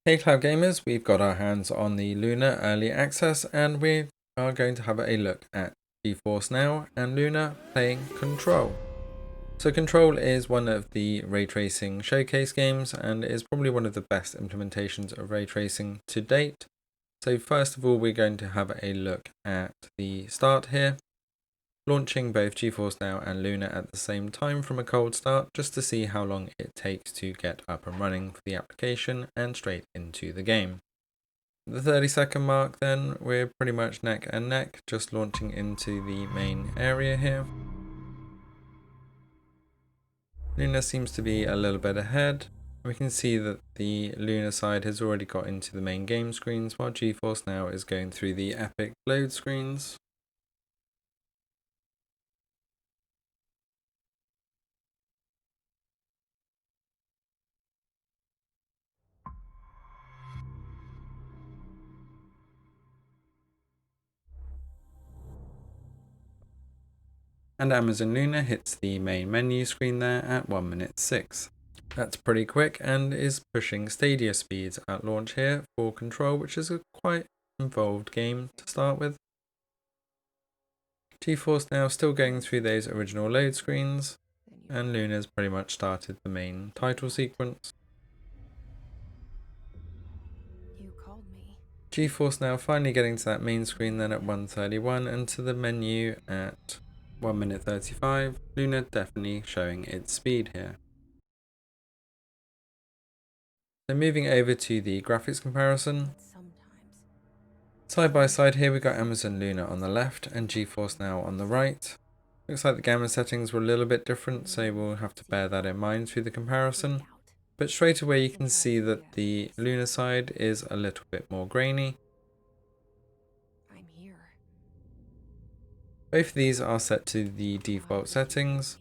Hey Cloud Gamers, we've got our hands on the Luna Early Access and we are going to have a look at GeForce Now and Luna playing Control. So Control is one of the ray tracing showcase games and is probably one of the best implementations of ray tracing to date. So first of all, we're going to have a look at the start here, launching both GeForce Now and Luna at the same time from a cold start just to see how long it takes to get up and running for the application and straight into the game. The 30-second mark then, we're pretty much neck and neck, just launching into the main area here. Luna seems to be a little bit ahead. We can see that the Luna side has already got into the main game screens while GeForce Now is going through the epic load screens. And Amazon Luna hits the main menu screen there at 1:06. That's pretty quick and is pushing Stadia speeds at launch here for Control, which is a quite involved game to start with. GeForce Now still going through those original load screens, and Luna's pretty much started the main title sequence. GeForce Now finally getting to that main screen then at 1:31 and to the menu at 1:35. Luna definitely showing its speed here. So moving over to the graphics comparison. Side by side here we got Amazon Luna on the left and GeForce Now on the right. Looks like the gamma settings were a little bit different, so we'll have to bear that in mind through the comparison. But straight away you can see that the Luna side is a little bit more grainy. Both of these are set to the default settings.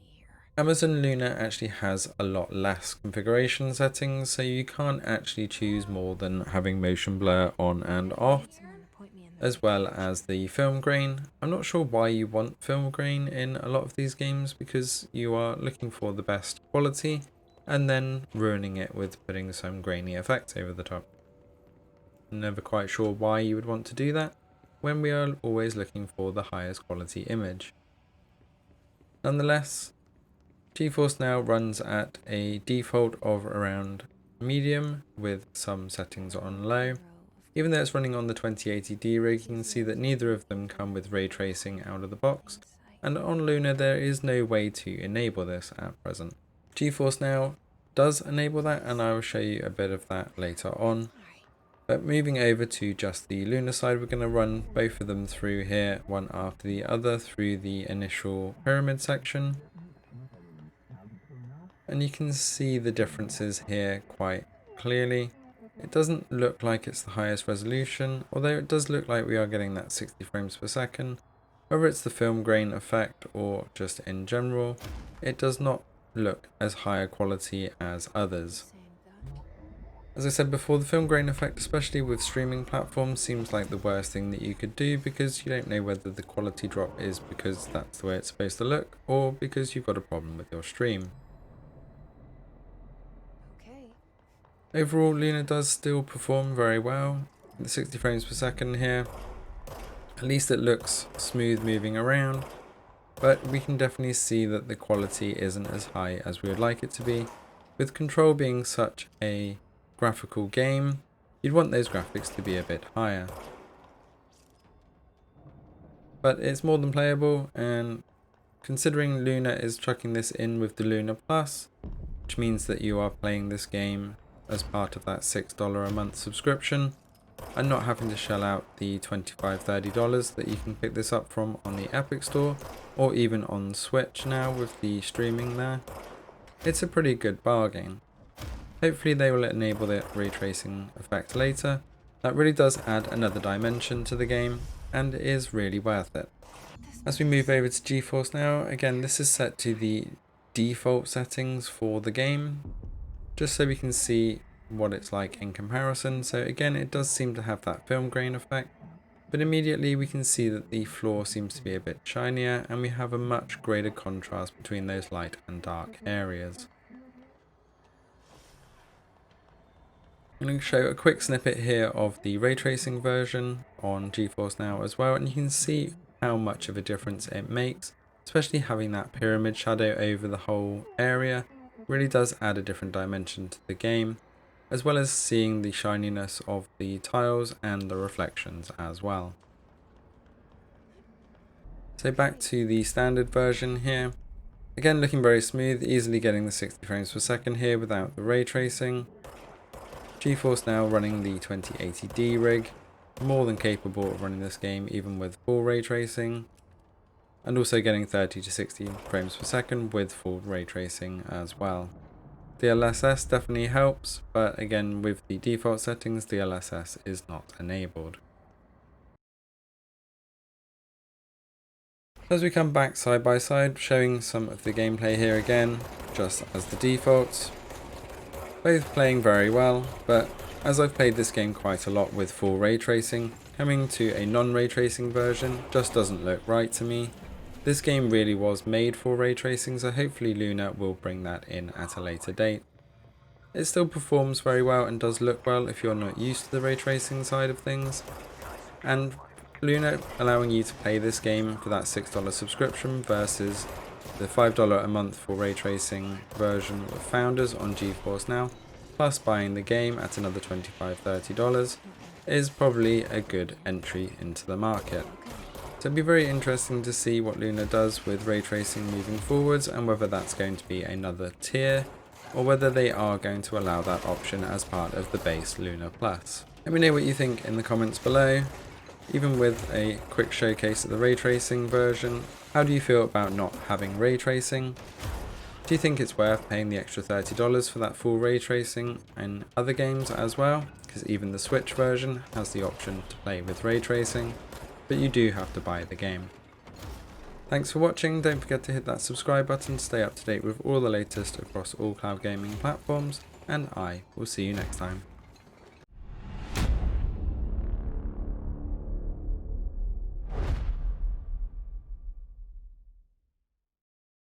Amazon Luna actually has a lot less configuration settings, so you can't actually choose more than having motion blur on and off, as well as the film grain. I'm not sure why you want film grain in a lot of these games, because you are looking for the best quality and then ruining it with putting some grainy effects over the top. I'm never quite sure why you would want to do that when we are always looking for the highest quality image. Nonetheless, GeForce Now runs at a default of around medium with some settings on low. Even though it's running on the 2080D rig, you can see that neither of them come with ray tracing out of the box, and on Luna there is no way to enable this at present. GeForce Now does enable that, and I will show you a bit of that later on. But moving over to just the Luna side, we're going to run both of them through here, one after the other, through the initial pyramid section. And you can see the differences here quite clearly. It doesn't look like it's the highest resolution, although it does look like we are getting that 60 frames per second. Whether it's the film grain effect or just in general, it does not look as higher quality as others. As I said before, the film grain effect, especially with streaming platforms, seems like the worst thing that you could do, because you don't know whether the quality drop is because that's the way it's supposed to look or because you've got a problem with your stream. Overall, Luna does still perform very well. The 60 frames per second here, at least it looks smooth moving around, but we can definitely see that the quality isn't as high as we would like it to be. With Control being such a graphical game, you'd want those graphics to be a bit higher. But it's more than playable, and considering Luna is chucking this in with the Luna Plus, which means that you are playing this game as part of that $6 a month subscription and not having to shell out the $25–30 that you can pick this up from on the Epic Store or even on Switch now with the streaming there. It's a pretty good bargain. Hopefully they will enable the ray tracing effect later. That really does add another dimension to the game and is really worth it. As we move over to GeForce Now, again this is set to the default settings for the game, just so we can see what it's like in comparison. So again, it does seem to have that film grain effect, but immediately we can see that the floor seems to be a bit shinier and we have a much greater contrast between those light and dark areas. I'm going to show a quick snippet here of the ray tracing version on GeForce Now as well, and you can see how much of a difference it makes, especially having that pyramid shadow over the whole area really does add a different dimension to the game, as well as seeing the shininess of the tiles and the reflections as well. So back to the standard version here. Again, looking very smooth, easily getting the 60 frames per second here without the ray tracing. GeForce Now running the 2080D rig, more than capable of running this game even with full ray tracing, and also getting 30 to 60 frames per second with full ray tracing as well. DLSS definitely helps, but again with the default settings DLSS is not enabled. As we come back side by side, showing some of the gameplay here again, just as the defaults. Both playing very well, but as I've played this game quite a lot with full ray tracing, coming to a non-ray tracing version just doesn't look right to me. This game really was made for ray tracing, so hopefully Luna will bring that in at a later date. It still performs very well and does look well if you're not used to the ray tracing side of things. And Luna allowing you to play this game for that $6 subscription versus the $5 a month for ray tracing version with Founders on GeForce Now, plus buying the game at another $25–30 is probably a good entry into the market. So it'd be very interesting to see what Luna does with ray tracing moving forwards, and whether that's going to be another tier or whether they are going to allow that option as part of the base Luna Plus. Let me know what you think in the comments below. Even with a quick showcase of the ray tracing version, how do you feel about not having ray tracing? Do you think it's worth paying the extra $30 for that full ray tracing in other games as well? Because even the Switch version has the option to play with ray tracing, but you do have to buy the game. Thanks for watching, don't forget to hit that subscribe button to stay up to date with all the latest across all cloud gaming platforms, and I will see you next time.